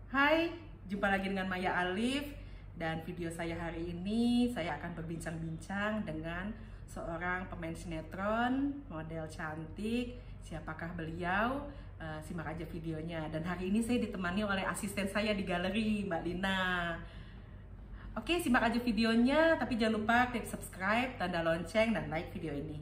Hai, jumpa lagi dengan Maya Alif. Dan video saya hari ini saya akan berbincang-bincang dengan seorang pemain sinetron, model cantik. Siapakah beliau? Simak aja videonya. Dan hari ini saya ditemani oleh asisten saya di galeri, Mbak Lina. Oke, simak aja videonya, tapi jangan lupa klik subscribe, tanda lonceng, dan like video ini.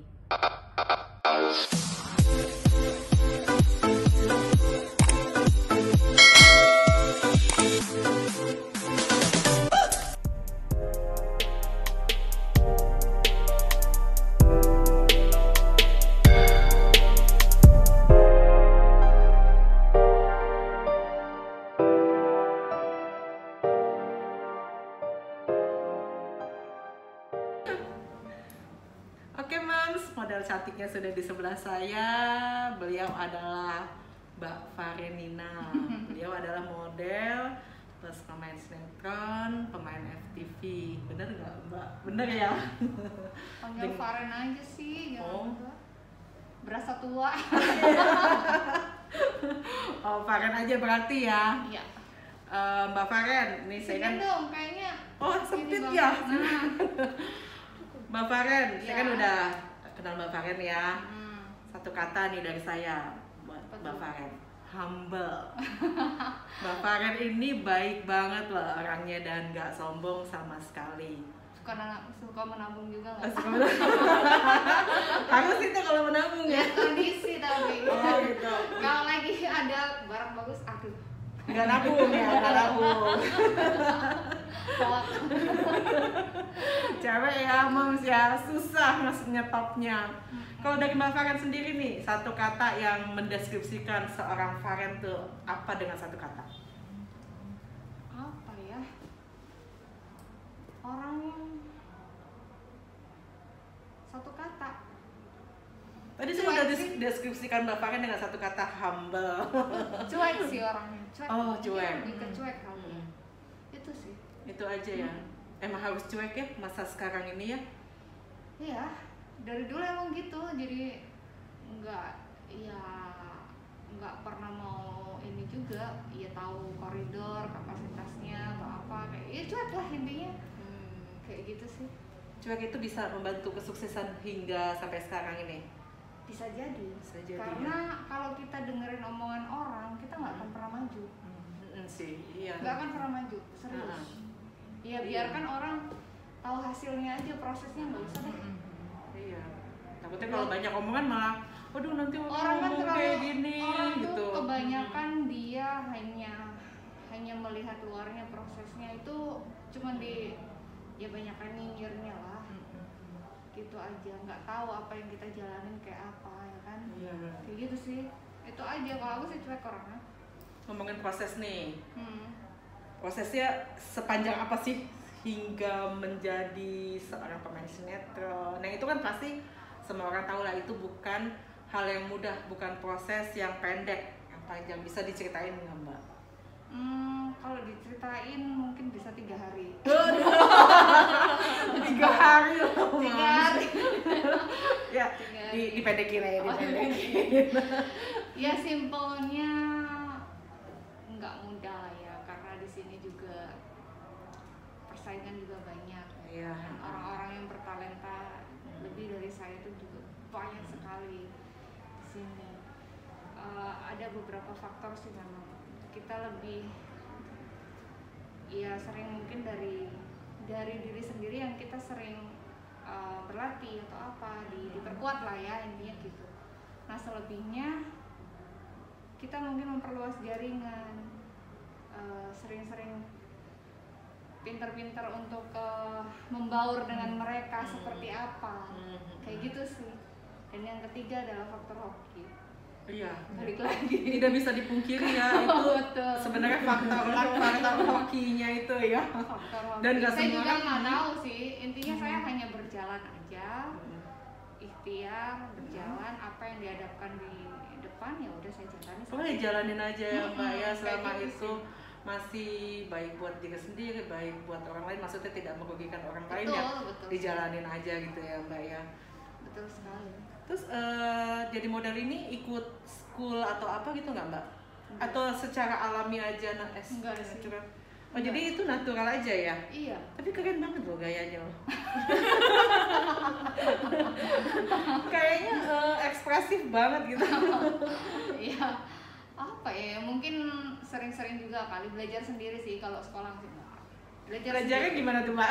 Oke Mams, model cantiknya sudah di sebelah saya. Beliau adalah Mbak Farenina. Beliau adalah model, plus pemain sinetron, pemain FTV. Bener nggak Mbak? Bener ya? Panggil Faren aja sih, Oh. berasa tua. Oh, Faren aja berarti ya. Iya. Mbak Faren, nih saya kan. Dong, kayaknya. Oh, sempit ya. Mbak Faren, saya kan Ya. udah kenal Mbak Faren ya. Hmm. Satu kata nih dari saya buat Mbak Faren, humble. Mbak Faren ini baik banget loh orangnya dan gak sombong sama sekali. Suka menabung juga nggak? Harus itu kalau menabung ya. Kondisi tapi. Oh gitu. Kalau lagi ada barang bagus, aduh. Nggak nabung ya, nggak nabung. Tolak. Cewek ya, Moms ya, susah nyetopnya. Kalau dari Mbak Faren sendiri nih, satu kata yang mendeskripsikan seorang Faren tuh apa dengan satu kata? Apa ya? Orang yang satu kata. Tadi saya udah deskripsikan Mbak Faren dengan satu kata, humble. Cuek sih orangnya. Cuek. Oh, cuek. Iya, lebih ke cuek kali. Itu sih. Itu aja ya. Emang harus cuek ya masa sekarang ini ya. Iya, dari dulu emang gitu. Jadi ya nggak pernah mau ini juga. Ya tahu koridor kapasitasnya atau apa kayak. Ya cuek lah intinya. Kayak gitu sih. Cuek itu bisa membantu kesuksesan hingga sampai sekarang ini. Bisa jadi. Bisa jadi, Karena kalau kita dengerin omongan orang, kita nggak akan pernah maju. Sih, iya. Nggak akan pernah maju, serius. Ya biarkan orang tahu hasilnya aja, prosesnya nggak usah deh. Iya. Takutnya kalau banyak omongan malah, waduh nanti Orang kan ngomong terlalu kayak gini orang gitu. tuh kebanyakan dia hanya melihat luarnya, prosesnya itu cuma ya banyakan nyinyirnya lah. Gitu aja, nggak tahu apa yang kita jalanin kayak apa ya kan. Iya. Kayak gitu sih. Itu aja, kalau aku sih cuek orangnya. Ngomongin proses nih. Prosesnya sepanjang apa sih hingga menjadi seorang pemain sinetron? Nah itu kan pasti semua orang tahu lah, itu bukan hal yang mudah, bukan proses yang pendek, yang panjang. Bisa diceritain nggak Mbak? Kalau diceritain mungkin bisa 3 hari. 3 hari loh. 3 hari. Ya, 3 hari. dipendekin aja, dipendekin. Ya simpelnya nggak mudah lah ya, karena di sini juga persaingan juga banyak. Iya. Orang-orang yang bertalenta lebih dari saya itu juga banyak sekali di sini. Ada beberapa faktor sih memang kita lebih ya sering mungkin dari diri sendiri yang kita sering berlatih atau apa diperkuat lah ya, intinya gitu. Nah selebihnya kita mungkin memperluas jaringan, sering-sering pintar-pintar untuk membaur dengan mereka seperti apa, kayak gitu sih. Dan yang ketiga adalah faktor hoki. Iya. Balik lagi. Tidak bisa dipungkiri ya, itu Betul. sebenarnya faktor hokinya itu ya. Faktor hoki. Dan nggak Saya semua juga orang nggak tahu sih. Intinya saya hanya berjalan aja, ikhtiar berjalan, apa yang dihadapkan di depan ya udah saya jalani. Pokoknya jalanin aja ya Mbak ya, selama kayak gitu itu sih. masih baik buat diri sendiri, baik buat orang lain, maksudnya tidak merugikan orang lain Betul, ya. betul. Dijalanin aja gitu ya Mbak ya. Betul sekali. Terus jadi model ini ikut school atau apa gitu nggak Mbak? Atau secara alami aja Enggak sih. natural? Oh, Enggak. jadi itu natural aja ya? Iya. Tapi keren banget loh gayanya loh. Kayaknya ekspresif banget gitu. Iya. Apa ya? Mungkin sering-sering juga kali belajar sendiri sih kalau sekolah sih enggak. Belajarnya gimana tuh, Mbak?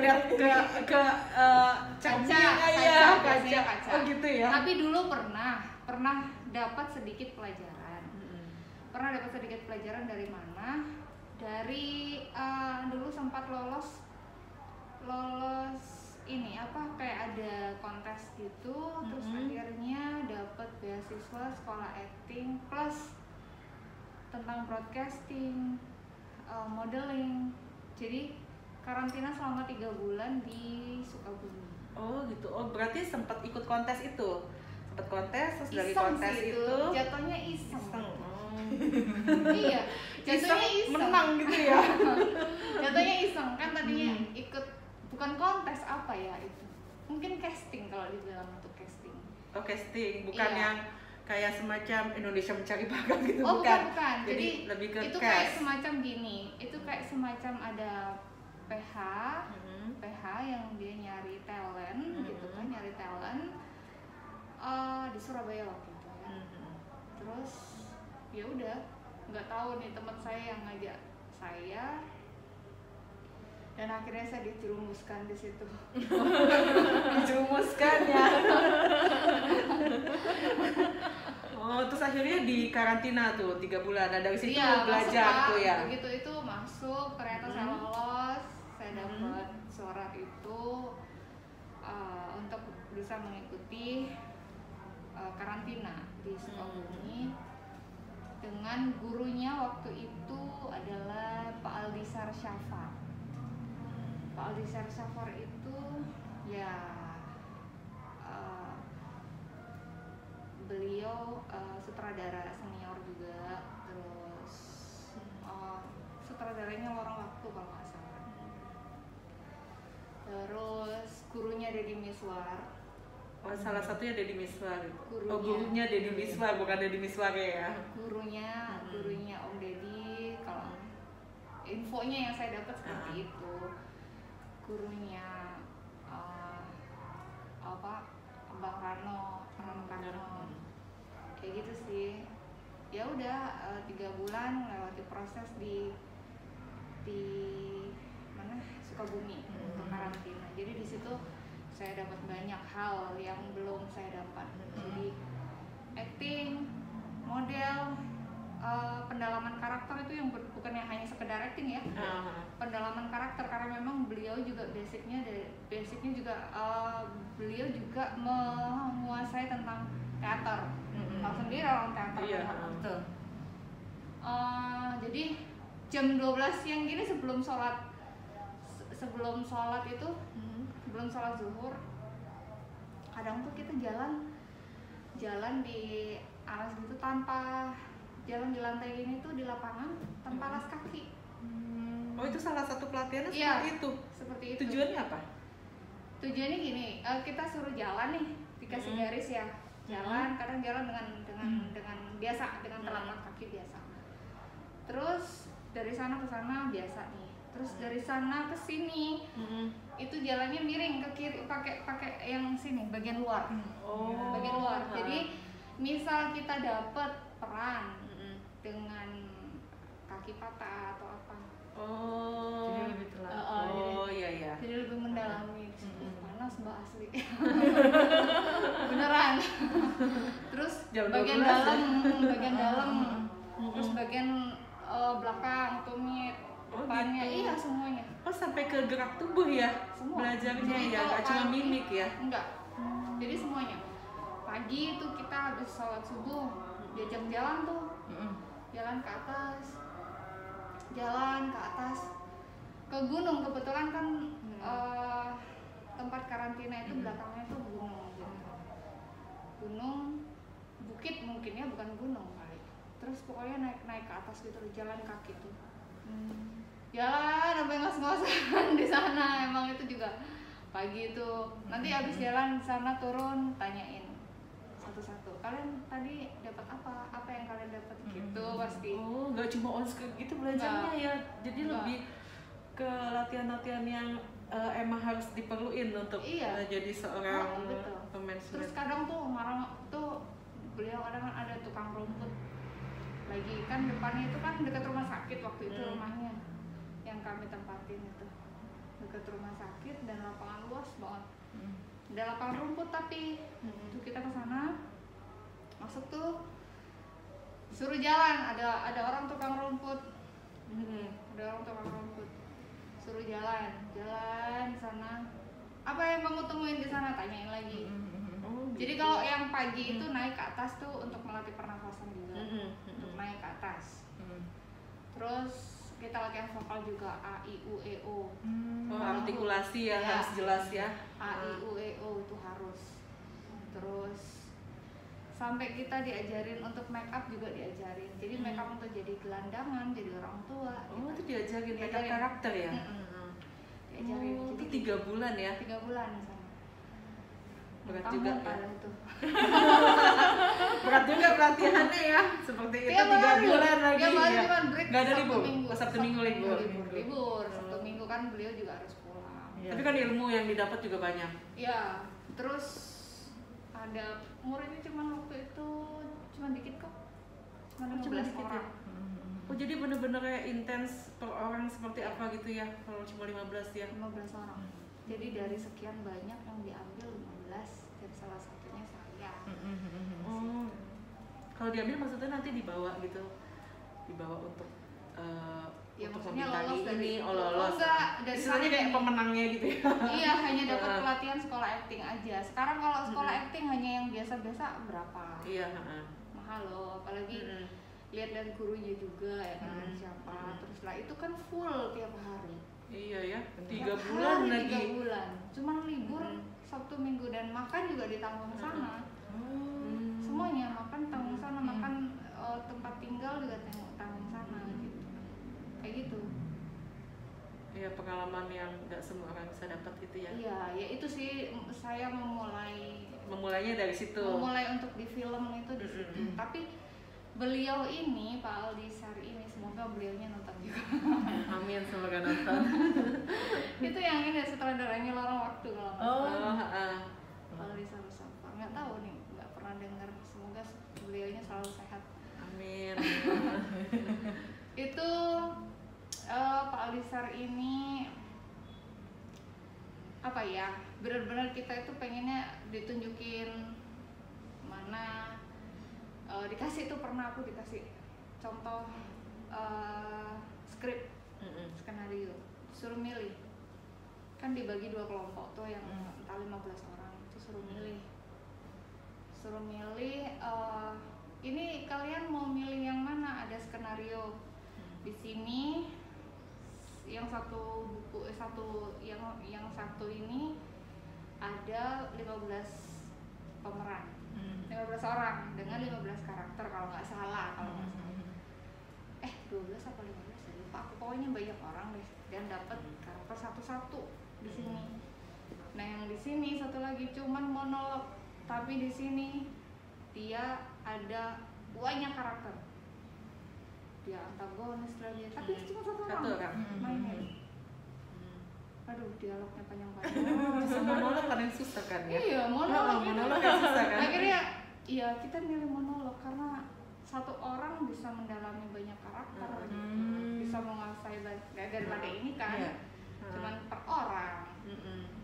Lihat ke kaca, ya, biasanya kaca. Oh gitu ya. Tapi dulu pernah dapat sedikit pelajaran. Pernah dapat sedikit pelajaran dari mana? Dari dulu sempat lolos ini apa kayak ada kontes gitu, terus akhirnya dapat beasiswa sekolah acting plus tentang broadcasting, modeling. Jadi karantina selama 3 bulan di Sukabumi. Oh gitu. Oh berarti sempat ikut kontes itu? Sempat kontes, terus dari Iseng kontes sih itu jatuhnya iseng. Iya, Iseng, jatuhnya iseng. menang gitu ya. Jatuhnya iseng kan tadinya ikut bukan kontes apa ya itu. Mungkin casting kalau dibilang itu casting. Oh casting, bukan Iya. yang kayak semacam Indonesia Mencari Bakat gitu, Oh bukan. Jadi lebih ke itu cast. kayak semacam gini. Itu kayak semacam ada PH, PH yang dia nyari talent gitu kan, nyari talent di Surabaya waktu itu ya. Terus ya udah, nggak tahu nih teman saya yang ngajak saya, dan akhirnya saya dijerumuskan di situ. Dijerumuskan ya. Oh, terus akhirnya di karantina tuh 3 bulan. Dan dari situ Iya, belajar masuk, tuh ya. Begitu itu masuk, ternyata saya lolos, saya dapat surat itu untuk bisa mengikuti karantina di Sukabumi dengan gurunya waktu itu adalah Pak Aldisar Syafar. Pak Aldisar Syafar itu ya beliau sutradara senior juga, terus sutradaranya Lorong Waktu kalau nggak salah. Terus gurunya Deddy Miswar. Oh, salah satunya Deddy Miswar. Gurunya. Oh, gurunya Deddy Miswar, bukan Deddy Miswar ya. Gurunya Om Deddy. Kalau infonya yang saya dapat seperti itu. Gurunya Bang Rano, kayak gitu sih. Ya udah 3 bulan melewati proses di mana Sukabumi untuk karantina. Jadi di situ saya dapat banyak hal yang belum saya dapat. Jadi acting, model, pendalaman karakter itu yang bukan yang hanya sekedar acting ya. Pendalaman karakter karena memang beliau juga basicnya juga beliau juga menguasai tentang teater. Tahu sendiri orang teater. Iya, betul. Jadi jam 12 siang gini sebelum sholat itu sebelum sholat zuhur kadang tuh kita jalan di alas gitu tanpa jalan di lantai ini tuh di lapangan tanpa alas kaki. Oh, itu salah satu pelatihannya Iya, seperti itu. Tujuannya apa? Tujuannya gini, kita suruh jalan nih, dikasih garis ya, jalan, kadang jalan dengan biasa, dengan telapak kaki biasa. Terus dari sana ke sana biasa nih. Terus dari sana ke sini itu jalannya miring ke kiri, pakai yang sini bagian luar. Bagian luar. Jadi misal kita dapat peran dengan kaki patah atau apa. Jadi lebih telat. Iya. Jadi lebih mendalami. Panas Mbak asli. Beneran. Terus bagian dalam, terus bagian belakang, tumit, depannya, gitu. iya semuanya. Oh, sampai ke gerak tubuh ya? Semua. Belajarnya Jadi ya, kalau nggak cuma pagi- mimik ya? Enggak. Jadi semuanya. Pagi itu kita habis sholat subuh, diajak jalan tuh. Jalan ke atas. Ke gunung, kebetulan kan tempat karantina itu belakangnya tuh gunung gitu. Gunung, bukit mungkin ya, bukan gunung kali. Terus pokoknya naik ke atas gitu, jalan kaki tuh. Jalan sampai ngos-ngosan di sana. Emang itu juga pagi itu. Nanti habis jalan di sana turun tanyain satu-satu. Kalian tadi dapat apa? Apa yang kalian dapat gitu pasti. Oh, nggak cuma on screen gitu belajarnya ya. Jadi lebih ke latihan-latihan yang emang harus diperluin untuk jadi seorang pemain. Terus kadang tuh marah tuh beliau kadang ada tukang rumput lagi kan depannya itu kan dekat rumah sakit waktu itu rumahnya yang kami tempatin itu dekat rumah sakit dan lapangan luas banget. Ada lapangan rumput tapi itu kita ke sana masuk tuh suruh jalan ada orang tukang rumput. Ada orang tukang rumput suruh jalan sana. Apa yang kamu temuin di sana? Tanyain lagi. Jadi kalau yang pagi itu naik ke atas tuh untuk melatih pernafasan juga, untuk naik ke atas. Terus kita latihan vokal juga A I U E O. Artikulasi ya harus jelas ya. A I U E O itu harus. Terus sampai kita diajarin untuk make up juga diajarin. Jadi make up untuk jadi gelandangan, jadi orang tua. Oh, itu diajarin make up karakter ya? Diajarin. Oh, itu 3 bulan ya? 3 bulan di sana. Berat juga ya? Itu. Berat juga pelatihannya ya? Seperti itu 3 bulan lagi ya? Cuma break. Gak ada libur? Sabtu Minggu libur? Libur, Sabtu Minggu kan beliau juga harus pulang. Tapi kan ilmu yang didapat juga banyak. Iya, terus ada muridnya cuma waktu itu cuma dikit kok. Cuma 15 orang. Oh, jadi bener-bener kayak intens per orang seperti apa gitu ya? Kalau cuma 15 ya? 15 orang. Jadi dari sekian banyak yang diambil 15 dan salah satunya saya. Oh, kalau diambil maksudnya nanti dibawa gitu, dibawa untuk ya untuk maksudnya lolos dari ini, lolos. Enggak, dari istilahnya kayak pemenangnya gitu ya. Iya, hanya dapat pelatihan sekolah acting aja. Sekarang kalau sekolah acting hanya yang biasa-biasa berapa? Iya, mahal loh, apalagi lihat dari gurunya juga ya kan siapa. Terus lah itu kan full tiap hari. Iya ya, 3 bulan lagi. 3 bulan. Cuman libur Sabtu Minggu dan makan juga ditanggung sana. Semuanya makan tanggung sana, makan tempat tinggal juga tanggung sana gitu. Kayak gitu. Iya, pengalaman yang nggak semua orang bisa dapat gitu ya. Iya, ya itu sih saya memulainya dari situ. Memulai untuk di film itu di situ. Tapi beliau ini, Pak Aldi Sari ini, semoga beliaunya nonton juga. Amin, semoga nonton. Itu yang ini sutradaranya Lorong Waktu kalau nggak salah. Pak Aldi Sari Sampar. Nggak tahu nih, nggak pernah dengar. Semoga beliaunya selalu sehat. Amin. Itu Pak Aldi Sari ini apa ya? Benar-benar kita itu pengennya ditunjukin mana. Dikasih tuh pernah aku dikasih contoh skrip skenario suruh milih kan dibagi 2 kelompok tuh yang entah 15 orang itu suruh milih ini kalian mau milih yang mana, ada skenario di sini yang satu buku yang satu ini ada 15 pemeran 15 orang dengan 15 karakter kalau nggak salah 12 apa 15 ya lupa aku, pokoknya banyak orang deh dan dapat karakter satu-satu di sini. Nah yang di sini satu lagi cuman monolog, tapi di sini dia ada banyak karakter, dia antagonis lagi, tapi cuma satu orang mainin. Aduh, dialognya panjang-panjang. Justru monolog kan yang susah kan ya? Iya, monolog yang susah kan? Akhirnya, iya kita milih monolog karena satu orang bisa mendalami banyak karakter, bisa menguasai daripada ini kan, cuman per orang,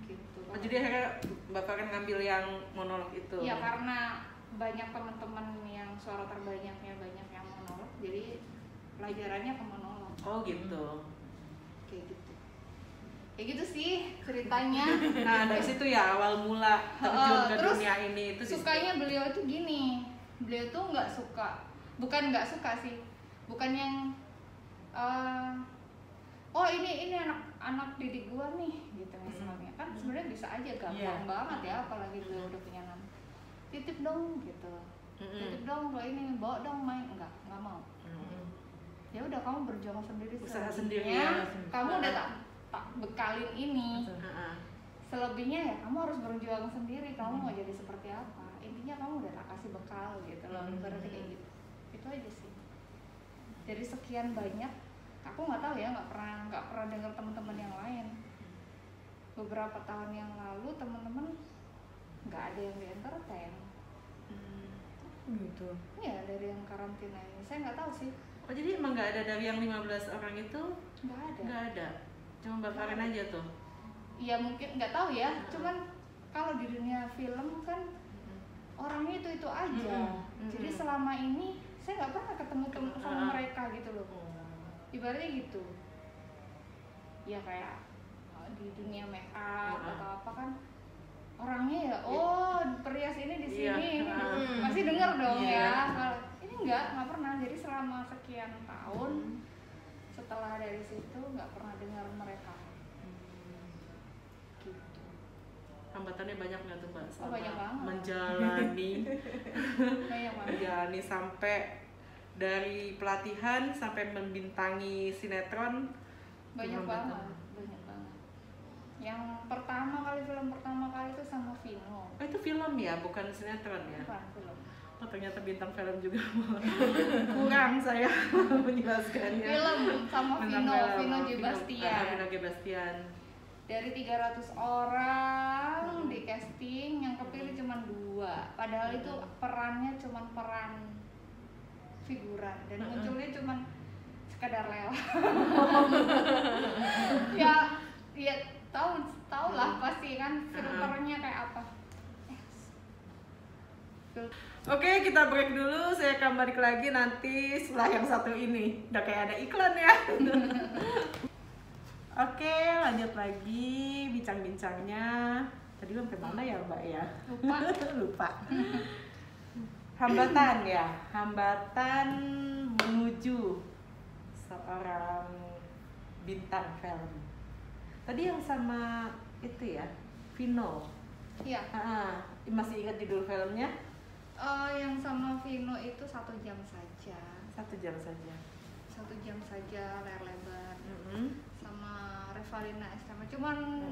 gitu. Oh, jadi akhirnya Bapak kan ngambil yang monolog itu? Iya, karena banyak teman-teman yang suara terbanyaknya banyak yang monolog, jadi pelajarannya ke monolog. Oh gitu. Kayak gitu. Kayak gitu sih ceritanya. Nah dari situ ya awal mula terjun ke dunia ini itu. Sukanya beliau itu gini, beliau tuh bukan nggak suka sih, bukan yang oh ini anak didik gua nih gitu misalnya, kan sebenarnya bisa aja gampang banget ya, apalagi beliau udah punya nama, titip dong gitu, titip dong kalau ini bawa dong main, nggak mau. Ya udah kamu berjuang sendiri, usaha sendiri ya. Kamu udah tak bekalin ini, selebihnya ya kamu harus berjuang sendiri, kamu mau jadi seperti apa, intinya kamu udah tak kasih bekal gitu loh, berarti kayak gitu. Itu aja sih. Dari sekian banyak, aku nggak tahu ya, nggak pernah dengar teman-teman yang lain. Beberapa tahun yang lalu teman-teman nggak ada yang di entertain. Gitu. Iya, dari yang karantina ini saya nggak tahu sih. Oh, jadi emang nggak ada dari yang 15 orang itu? Nggak ada. Nggak ada. Cuma Mbak Karen aja tuh. Iya mungkin nggak tahu ya. Cuman kalau di dunia film kan orangnya itu aja. Jadi selama ini saya nggak pernah ketemu sama mereka gitu loh. Ibaratnya gitu. Ya kayak di dunia make up atau apa kan orangnya ya, oh perias ini di sini, masih dengar dong ya. Kalau ini nggak pernah. Jadi selama sekian tahun setelah dari situ nggak pernah dengar mereka. Gitu. Hambatannya banyak nggak tuh Mbak? Oh, banyak banget. Menjalani sampai dari pelatihan sampai membintangi sinetron. Banyak banget. Yang film pertama kali itu sama Vino. Oh, itu film ya, bukan sinetron ya? Bukan film. Oh, ternyata bintang film juga. Kurang saya menjelaskannya. Film sama Vino G. Bastian. Dari 300 orang di casting, yang kepilih cuma 2. Padahal itu perannya cuma peran figuran dan munculnya cuma sekedar lewat. ya tahu lah pasti kan filternya kayak apa. Oke, kita break dulu. Saya akan balik lagi nanti setelah yang satu ini. Udah kayak ada iklan ya. Oke, lanjut lagi bincang-bincangnya. Tadi sampai mana ya Mbak ya? Lupa. Hambatan menuju seorang bintang film. Tadi yang sama itu ya, Vino. Iya. Masih ingat judul filmnya? Yang sama Vino itu 1 jam saja. 1 jam saja. 1 jam saja layar lebar. Sama Revalina Estema. Cuman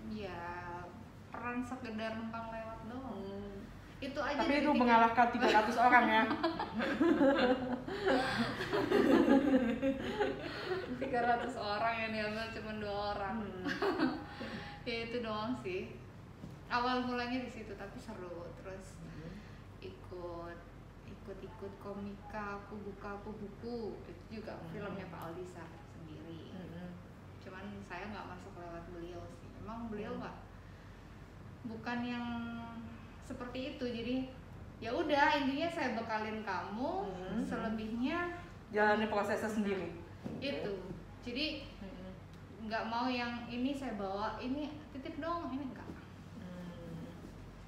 ya peran sekedar numpang lewat doang. Itu aja. Tapi itu mengalahkan 300 orang ya. 300 orang yang diambil cuma 2 orang. Ya itu doang sih. Awal mulanya di situ, tapi seru. Terus ikut komika Aku Buku. Itu juga filmnya Pak Aldisar sendiri. Cuman saya nggak masuk lewat beliau sih. Emang beliau bukan yang seperti itu. Jadi ya udah, intinya saya bekalin kamu, selebihnya jalani prosesnya sendiri. Itu. Jadi nggak mau yang ini saya bawa, ini titip dong, ini enggak.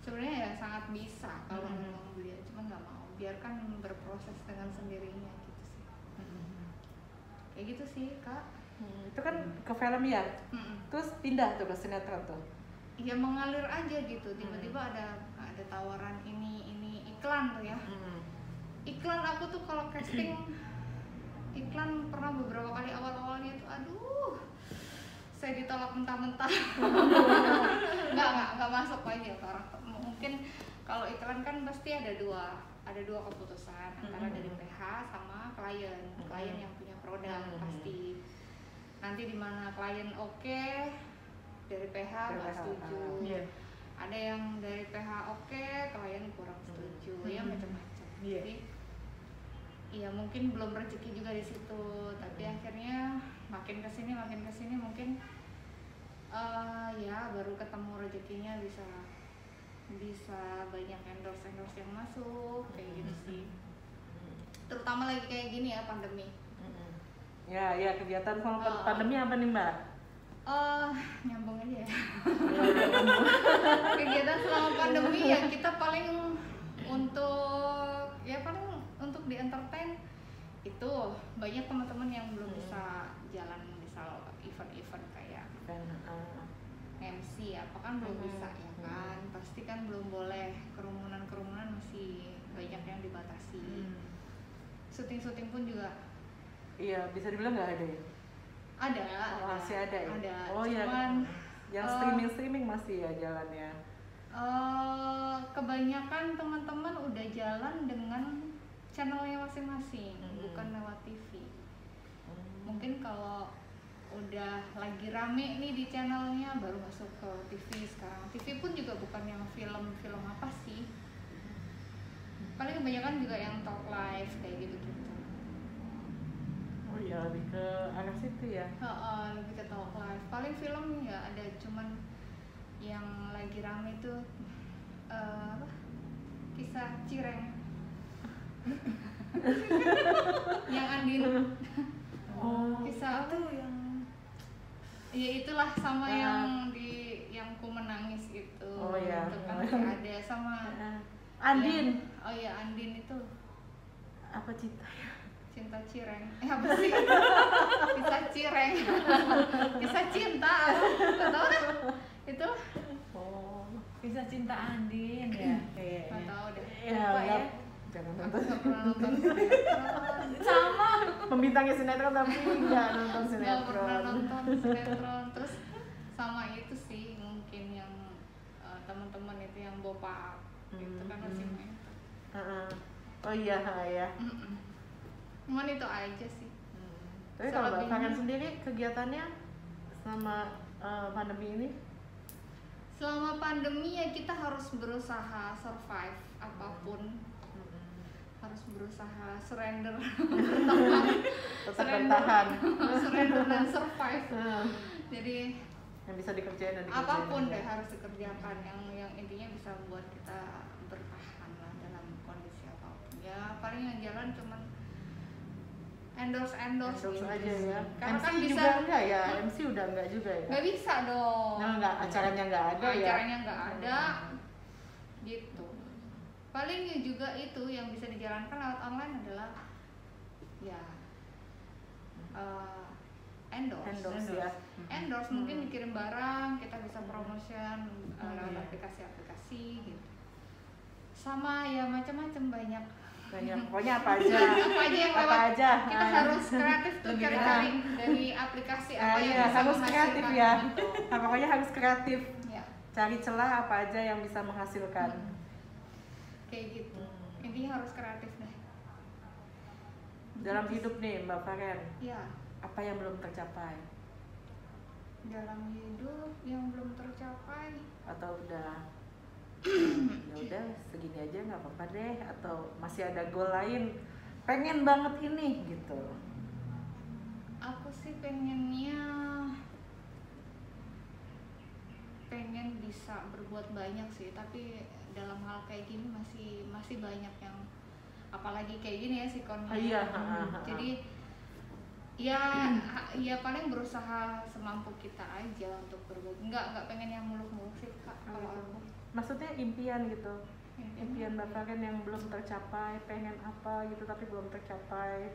Sebenarnya ya sangat bisa kalau memang beliau, cuma nggak mau. Biarkan berproses dengan sendirinya gitu sih. Kayak gitu sih Kak. Itu kan ke film ya. Terus pindah tuh ke sinetron tuh. Ya mengalir aja gitu. Tiba-tiba ada tawaran ini iklan tuh ya. Iklan aku tuh kalau casting iklan pernah beberapa kali, awal-awalnya tuh aduh, saya ditolak mentah-mentah. nggak masuk aja karakter. Mungkin kalau iklan kan pasti ada dua keputusan antara dari PH sama klien yang punya produk. Pasti nanti di mana klien oke, dari PH nggak setuju. Ada yang dari PH oke, klien kurang setuju. Ya macam-macam. Jadi ya mungkin belum rezeki juga di situ, tapi akhirnya makin kesini mungkin ya baru ketemu rezekinya, bisa banyak endorse yang masuk kayak gitu sih. Terutama lagi kayak gini ya, pandemi. Ya kegiatan selama pandemi apa nih Mbak? Nyambung aja ya. Kegiatan selama pandemi ya kita paling untuk di entertain itu banyak teman-teman yang belum bisa jalan, misal event-event kayak MC apa kan belum bisa ya kan, pasti kan belum boleh, kerumunan masih banyak yang dibatasi. Syuting pun juga iya bisa dibilang nggak ada ya? Ada. Masih ada ya? Ada. Oh cuman ya, yang streaming masih ya jalannya. Kebanyakan teman-teman udah jalan dengan channelnya masing-masing, bukan lewat TV. Mungkin kalau udah lagi rame nih di channelnya baru masuk ke TV sekarang. TV pun juga bukan yang film-film apa sih. Paling kebanyakan juga yang talk live kayak gitu-gitu. Oh iya, lebih ke arah situ ya. Lebih ke talk live. Paling film ya ada, cuman yang lagi rame tuh apa? Kisah Cireng. Yang Andin. Kisah apa yang ya itulah sama yang yang ku menangis itu. Oh iya. Itu kan ada sama Andin. Yang, Andin itu Apa cinta ya? Cinta Cireng. Apa sih? Kisah Cireng. Kisah cinta. Enggak tahu dah. Itu Kisah cinta Andin ya. Enggak tahu deh. Ya. Jangan nonton. Nggak pernah nonton sinetron. Sama. Pembintangnya sinetron tapi nggak nonton Nggak sinetron. pernah nonton sinetron. Terus sama itu sih mungkin yang teman-teman itu yang bopak itu kan masih main. Oh iya ya. Cuman itu aja sih. Tapi kalau Mbak Farhan sendiri kegiatannya selama pandemi ini? Selama pandemi ya kita harus berusaha survive apapun. Harus berusaha surrender, Tetap bertahan. surrender dan survive. Jadi Yang bisa dikerjain dan dikerjain. apapun deh harus dikerjakan yang intinya bisa membuat kita bertahan lah dalam kondisi apapun. Ya paling yang jalan cuman endorse Endorse aja ya. Karena MC kan bisa juga enggak ya? MC udah enggak juga ya? nggak bisa dong. Nah, enggak, acaranya enggak ada ya. Acaranya nggak ada, gitu. Paling juga itu yang bisa dijalankan lewat online adalah ya endorse ya. endorse mungkin dikirim barang, kita bisa promotion lewat aplikasi-aplikasi gitu. Sama ya macam-macam banyak Pokoknya apa aja. apa aja yang lewat aja. kita harus kreatif tuh cari-cari dari aplikasi apa yang Iya, bisa harus kreatif menghasilkan ya. gitu. Nah, pokoknya harus kreatif. Ya, Cari celah apa aja yang bisa menghasilkan. kayak gitu. Intinya harus kreatif deh. Dalam hidup nih Mbak Farhan, Ya, apa yang belum tercapai? dalam hidup yang belum tercapai Atau udah ya udah segini aja nggak apa-apa deh, atau masih ada goal lain pengen banget ini gitu? aku sih pengen bisa berbuat banyak sih, tapi dalam hal kayak gini masih banyak yang apalagi kayak gini ya sikonnya. Iya. Jadi ya paling berusaha semampu kita aja untuk berbuat, nggak pengen yang muluk-muluk sih Kak kalau aku. Maksudnya impian gitu, impian Mbak Farhan yang belum tercapai, pengen apa gitu tapi belum tercapai.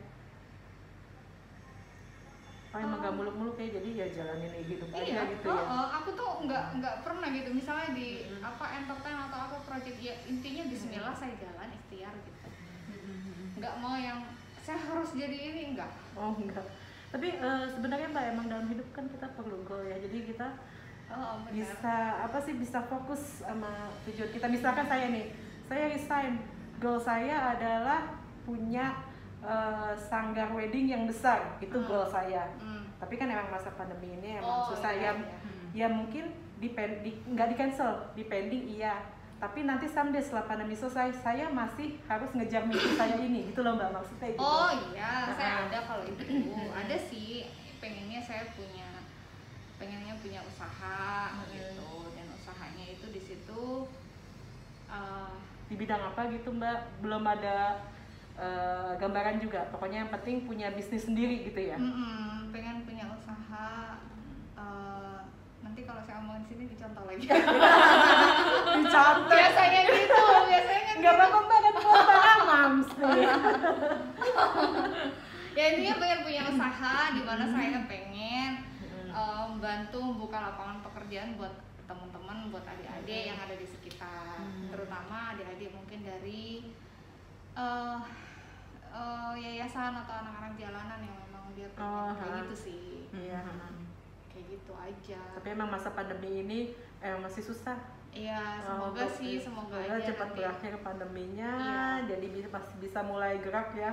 Oh emang nggak muluk-muluk ya, jadi ya jalanin hidup aja gitu ya. Aku tuh nggak pernah gitu, misalnya di entertain atau apa project ya intinya Bismillah saya jalan ikhtiar gitu. Nggak mau yang saya harus jadi ini, enggak. Oh enggak. Tapi sebenarnya Mbak emang dalam hidup kan kita perlu goal ya. Jadi kita bisa fokus sama tujuan kita. Misalkan saya resign, goal saya adalah punya sanggar wedding yang besar, itu goal saya. Tapi kan emang masa pandemi ini emang susah ya. Ya mungkin nggak di cancel, depending iya. Tapi nanti someday setelah pandemi selesai, saya masih harus ngejar mimpi saya ini, gitu loh Mbak, maksudnya gitu. Oh iya, saya ada kalau itu. Ada sih, pengennya punya usaha gitu, dan usahanya itu di situ di bidang apa gitu Mbak? Belum ada gambaran juga. Pokoknya yang penting punya bisnis sendiri gitu ya. Pengen punya usaha. Nanti kalau saya omongin sini dicontoh lagi. Dicontoh. Biasanya kan. Nggak apa-apa Mbak, kan Mbak Mams nih. Ya intinya pengen punya usaha di mana saya pengen bantu membuka lapangan pekerjaan buat teman-teman, buat adik-adik yang ada di sekitar, terutama adik-adik mungkin dari yayasan atau anak-anak jalanan yang memang dia pengen kayak gitu sih. Iya. Kayak gitu aja. Tapi emang masa pandemi ini masih susah Iya, semoga sih, semoga aja cepat nanti. berakhir pandeminya, Iya. jadi masih bisa mulai gerak ya.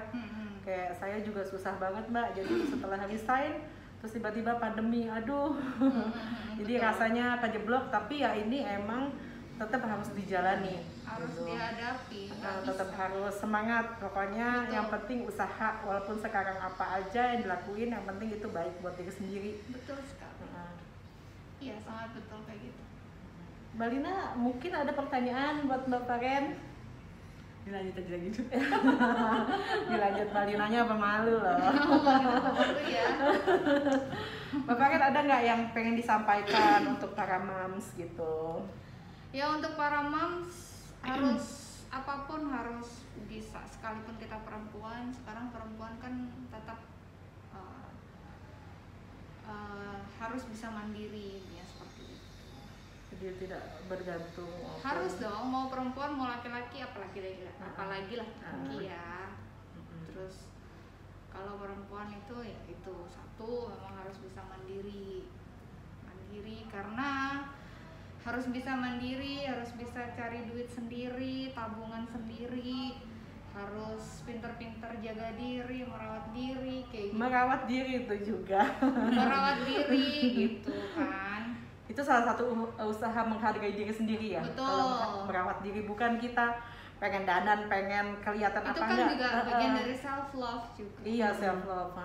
Kayak saya juga susah banget Mbak, jadi setelah resign terus tiba-tiba pandemi, aduh. Jadi Betul. rasanya kejeblok, tapi ya ini emang tetap harus dijalani. Harus gitu. dihadapi, nggak Tetap bisa. harus semangat, pokoknya Betul. yang penting usaha, walaupun sekarang apa aja yang dilakuin, yang penting itu baik buat diri sendiri. Betul sekali. Iya, sangat betul kayak gitu. Mbak Lina, mungkin ada pertanyaan buat Mbak Faren? Dilanjut aja gitu. Dilanjut Mbak Linanya apa malu loh? Malu ya. Mbak Faren ada nggak yang pengen disampaikan untuk para moms gitu? Ya, untuk para moms harus apapun harus bisa, sekalipun kita perempuan. Sekarang perempuan kan tetap harus bisa mandiri ya, seperti itu. Jadi tidak bergantung. Harus dong, mau perempuan mau laki-laki, apalagi laki-laki ya. Terus kalau perempuan itu ya itu satu, memang harus bisa mandiri karena harus bisa mandiri, harus bisa cari duit sendiri, tabungan sendiri, harus pinter-pinter jaga diri, merawat diri kayak gitu. Merawat diri itu juga. Merawat diri gitu kan. Itu salah satu usaha menghargai diri sendiri ya. Betul. Kalau merawat diri, bukan kita pengen dandan, pengen kelihatan Itu apa kan enggak. juga bagian dari self love juga. Iya, self love.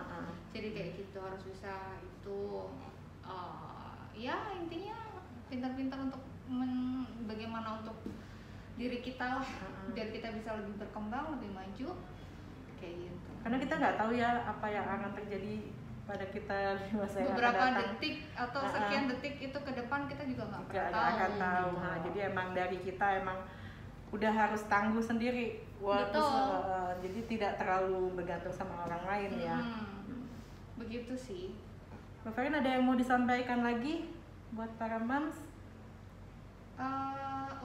Jadi kayak gitu harus bisa itu ya intinya pintar-pintar untuk bagaimana untuk diri kita lah, biar kita bisa lebih berkembang, lebih maju kayak gitu. Karena kita nggak tahu ya apa yang akan terjadi pada kita di masa yang akan Beberapa datang. detik atau sekian detik itu ke depan kita juga nggak pernah Nggak tahu. akan tahu. Nah, jadi emang dari kita emang udah harus tangguh sendiri. Betul. Jadi tidak terlalu bergantung sama orang lain ya. Begitu sih. Mbak Farin, ada yang mau disampaikan lagi buat para moms?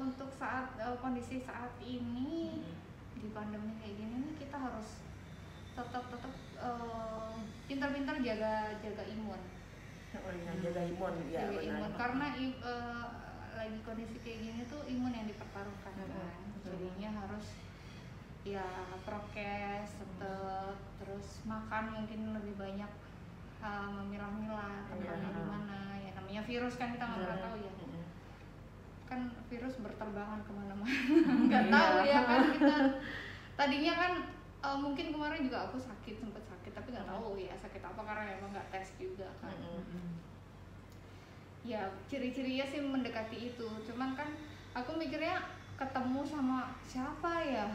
Untuk saat kondisi saat ini di pandemi kayak gini nih, kita harus tetap pintar-pintar jaga imun. Oh iya, jaga imun ya. Jaga Benar. imun karena lagi kondisi kayak gini tuh imun yang dipertaruhkan kan. Jadinya harus ya prokes tetap, terus makan mungkin lebih banyak, memilah-milah tempatnya di mana ya, namanya virus kan kita nggak pernah tahu ya. Kan virus berterbangan kemana-mana. Nggak tahu ya kan kita. Tadinya kan mungkin kemarin juga aku sempat sakit, tapi nggak tahu ya sakit apa karena emang nggak tes juga kan. Ya ciri-cirinya sih mendekati itu, cuman kan aku mikirnya ketemu sama siapa ya,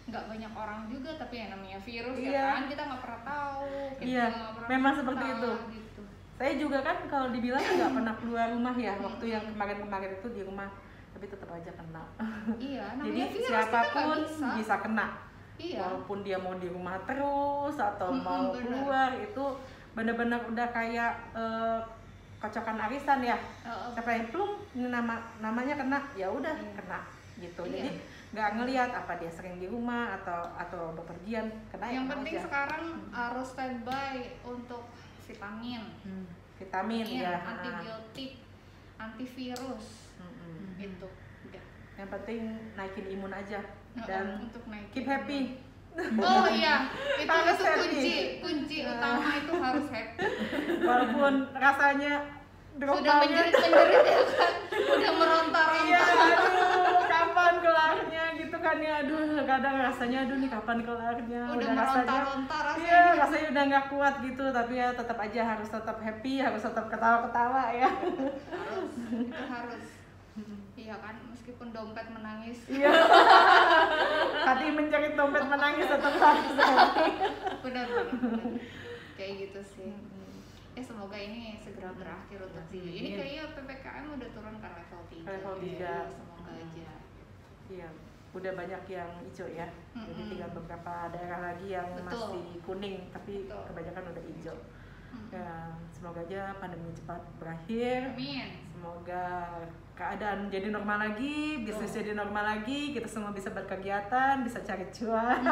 nggak banyak orang juga, tapi yang namanya virus ya kan kita nggak pernah tahu. Iya, memang seperti itu. Gitu. Saya juga kan kalau dibilang nggak pernah keluar rumah ya, waktu yang kemarin itu di rumah, tapi tetap aja kena. Iya, Jadi namanya virus siapapun kita nggak bisa kena. Iya. Walaupun dia mau di rumah terus atau mau bener. keluar, itu benar-benar udah kayak kocokan arisan ya. Siapa yang plung namanya kena, ya udah kena gitu. Iya. Jadi nggak ngelihat apa dia sering di rumah atau bepergian, kena. Yang kena penting aja. sekarang harus standby untuk vitamin, Vitamin ya. antibiotik, antivirus, gitu. Udah. Yang penting naikin imun aja dan untuk naik. keep happy. Oh iya, itu Harus kunci utama itu harus happy. Walaupun rasanya Sudah dropanya menjerit ya kan, udah meronta-ronta. iya, aduh, kapan kelarnya gitu kan ya, aduh, kadang rasanya aduh nih kapan kelarnya, Udah rasanya meronta-ronta rasanya. iya, rasanya udah nggak kuat gitu, tapi ya tetap aja harus tetap happy, harus tetap ketawa-ketawa ya. Itu harus. Iya kan, meskipun dompet menangis. Iya. Hati menjerit, dompet menangis, tetap harus happy. Benar. Kayak gitu sih. Ya semoga ini segera berakhir untuk ini kayaknya PPKM udah turun ke level 3. Level 3. Ya, semoga aja. Iya, udah banyak yang hijau ya. Jadi tinggal beberapa daerah lagi yang masih kuning, tapi kebanyakan udah hijau. Ya, semoga aja pandemi cepat berakhir. Amin. Semoga keadaan jadi normal lagi, bisnis jadi normal lagi, kita semua bisa berkegiatan, bisa cari cuan.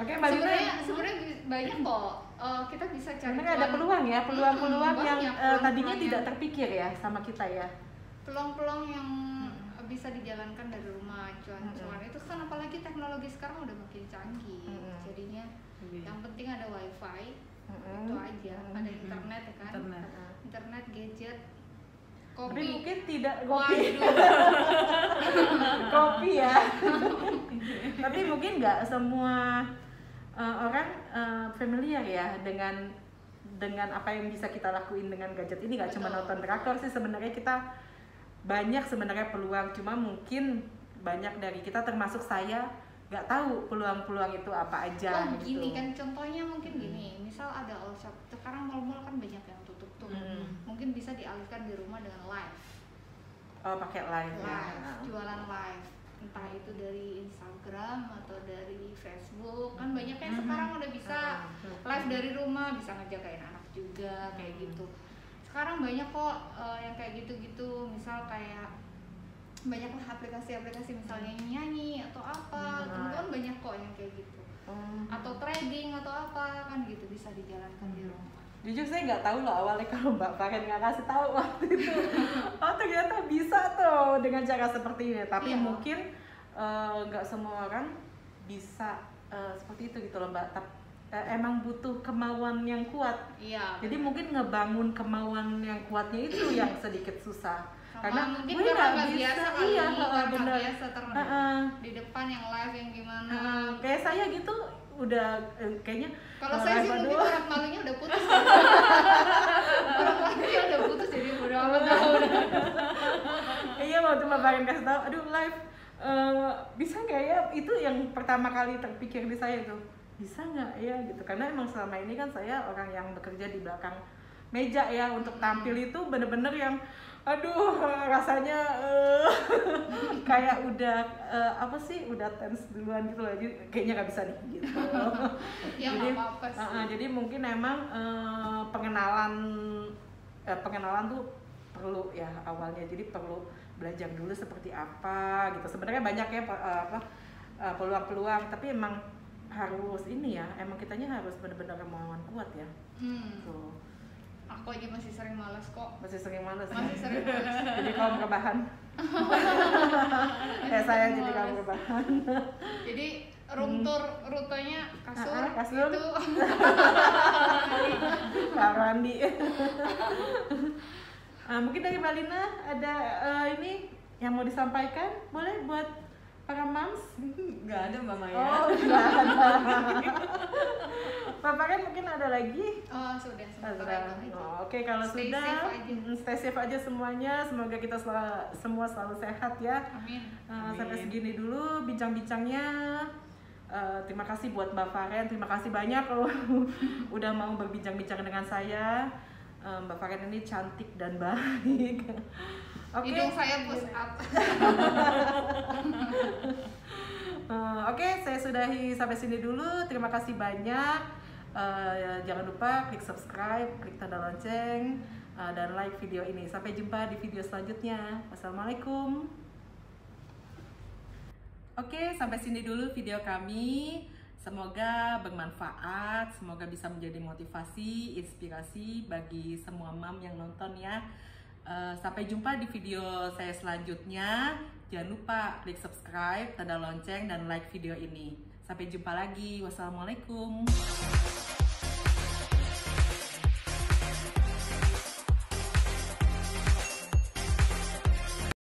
Oke, Mbak Lina. Sebenarnya banyak kok. Kita bisa cari. Sebenarnya ada peluang ya, peluang-peluang yang banyak peluang tadinya yang tidak terpikir ya sama kita ya. peluang-peluang yang bisa dijalankan dari rumah. Cuan itu kan, apalagi teknologi sekarang udah makin canggih. Jadinya yang penting ada wifi, itu aja, ada internet ya kan, internet, gadget, kopi. Tapi mungkin tidak kopi. Kopi ya. Tapi mungkin nggak semua orang familiar ya dengan apa yang bisa kita lakuin dengan gadget ini. Nggak cuma nonton drakor sih sebenarnya, kita banyak sebenarnya peluang, cuma mungkin banyak dari kita termasuk saya nggak tahu peluang-peluang itu apa aja. Gini kan contohnya mungkin gini, misal ada all shop, sekarang mall-mall kan banyak yang tutup tuh, mungkin bisa dialihkan di rumah dengan live. Oh, pakai live ya. Jualan live, entah itu dari Instagram atau dari Facebook, kan banyak yang sekarang udah bisa live dari rumah, bisa ngejagain anak juga kayak gitu. Sekarang banyak kok yang kayak gitu-gitu, misal kayak banyaklah aplikasi-aplikasi misalnya nyanyi atau apa, teman-teman banyak kok yang kayak gitu, atau trading atau apa kan gitu, bisa dijalankan di rumah. Jujur saya nggak tahu loh awalnya kalau Mbak Faren nggak kasih tahu waktu itu. Oh ternyata bisa tuh dengan cara seperti ini. Tapi mungkin nggak semua orang bisa seperti itu gitu loh Mbak. Emang butuh kemauan yang kuat. Iya. Jadi mungkin ngebangun kemauan yang kuatnya itu yang sedikit susah. Karena mungkin gue nggak biasa kali, iya, bener. Biasa di depan yang live yang gimana. Kayak saya gitu udah kayaknya. Kalau saya sih mungkin orang malunya udah putus. Orang malunya udah putus jadi udah amat tahu. Iya waktu Mbak Faren kasih tahu, aduh live bisa nggak ya? Itu yang pertama kali terpikir di saya itu. Bisa nggak ya gitu, karena emang selama ini kan saya orang yang bekerja di belakang meja ya, untuk tampil itu bener-bener yang aduh rasanya kayak udah apa sih, udah tense duluan gitu loh, jadi kayaknya nggak bisa nih gitu. Ya, jadi apa-apa sih. jadi mungkin emang pengenalan tuh perlu ya awalnya, jadi perlu belajar dulu seperti apa gitu. Sebenarnya banyak ya peluang-peluang, tapi emang harus ini ya, emang kitanya harus benar-benar kemauan kuat ya. Tuh. Aku aja masih sering malas kok. Masih sering malas. Jadi kaum rebahan. Kayak saya jadi kaum rebahan. Jadi room tour rutenya kasur itu. Pak Randi. Mungkin dari Mbak Lina ada ini yang mau disampaikan, boleh buat para moms? Nggak ada Mbak Maya. Oh, nggak ada. Bapak kan mungkin ada lagi? Oh, sudah. Oke, kalau sudah, stay safe aja semuanya. Semoga kita semua selalu sehat ya. Amin. Sampai segini dulu bincang-bincangnya. Terima kasih buat Mbak Faren, terima kasih banyak loh udah mau berbincang-bincang dengan saya. Mbak Faren ini cantik dan baik. Hidung saya push up. Oke, saya sudahi sampai sini dulu. Terima kasih banyak. Jangan lupa klik subscribe, klik tanda lonceng, dan like video ini. Sampai jumpa di video selanjutnya. Wassalamualaikum. Oke, sampai sini dulu video kami. Semoga bermanfaat, semoga bisa menjadi motivasi, inspirasi bagi semua mom yang nonton ya. Sampai jumpa di video saya selanjutnya. Jangan lupa klik subscribe, tanda lonceng, dan like video ini. Sampai jumpa lagi. Wassalamualaikum.